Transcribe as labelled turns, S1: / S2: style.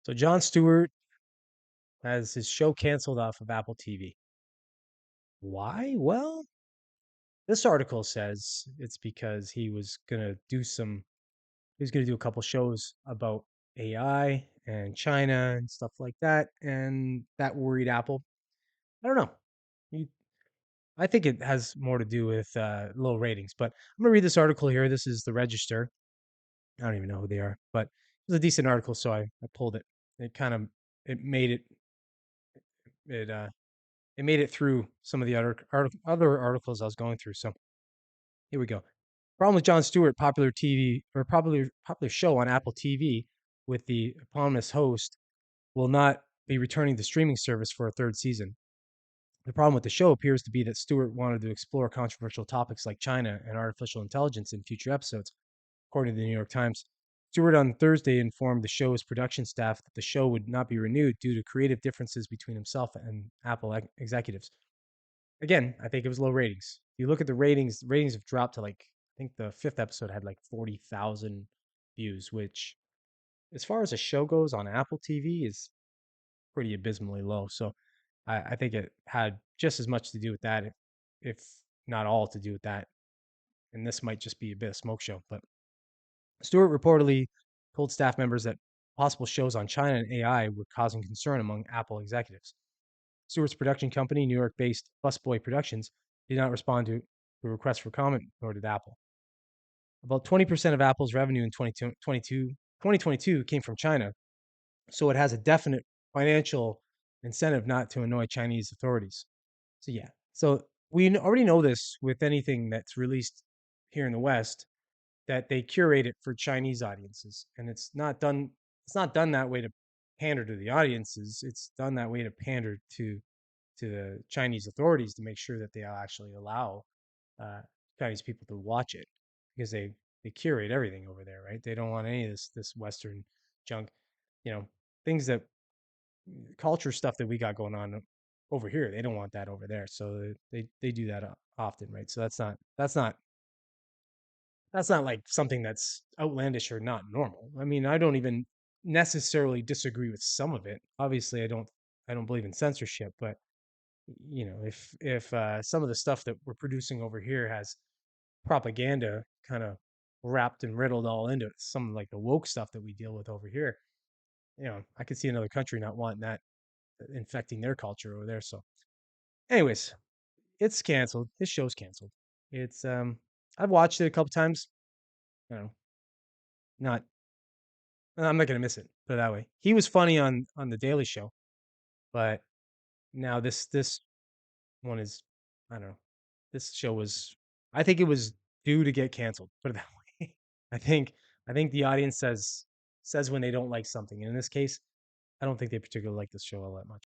S1: So Jon Stewart has his show canceled off of Apple TV. Why? Well, this article says it's because he was gonna do a couple shows about AI and China and stuff like that, and that worried Apple. I don't know. He, I think it has more to do with low ratings, but I'm gonna read this article here. This is the Register. I don't even know who they are, but it was a decent article, so I pulled it. It kind of it made it it made it through some of the other articles I was going through. So here we go. Problem with Jon Stewart, popular TV or popular show on Apple TV with the eponymous host, will not be returning to streaming service for a third season. The problem with the show appears to be that Stewart wanted to explore controversial topics like China and artificial intelligence in future episodes, according to the New York Times. Stewart on Thursday informed the show's production staff that the show would not be renewed due to creative differences between himself and Apple executives. Again, I think it was low ratings. If you look at the ratings have dropped to like I think the fifth episode had like 40,000 views, which as far as a show goes on Apple TV is pretty abysmally low. So I think it had just as much to do with that, if not all to do with that. And this might just be a bit of smoke show. But Stewart reportedly told staff members that possible shows on China and AI were causing concern among Apple executives. Stewart's production company, New York based Busboy Productions, did not respond to the request for comment, nor did Apple. About 20% of Apple's revenue in 2022 came from China, so it has a definite financial incentive not to annoy Chinese authorities. So, yeah. So, we already know this with anything that's released here in the West that they curate it for Chinese audiences, and It's not done that way to pander to the audiences. It's done that way to pander to the Chinese authorities to make sure that they actually allow uh, Chinese people to watch it because they curate everything over there, right? They don't want any of this Western junk, you know, things that culture stuff that we got going on over here. They don't want that over there, so they do that often, right? So that's not like something that's outlandish or not normal. I mean, I don't even necessarily disagree with some of it. Obviously, I don't believe in censorship, but if some of the stuff that we're producing over here has propaganda kind of wrapped and riddled all into it, some like the woke stuff that we deal with over here, I could see another country not wanting that infecting their culture over there. So, anyways, it's canceled. This show's canceled. It's I've watched it a couple times. You know, not I'm not gonna miss it. Put it that way. He was funny on the Daily Show, but now this one is I don't know. This show was I think it was due to get canceled. Put it that way. I think I think the audience says when they don't like something. And in this case, I don't think they particularly like this show all that much.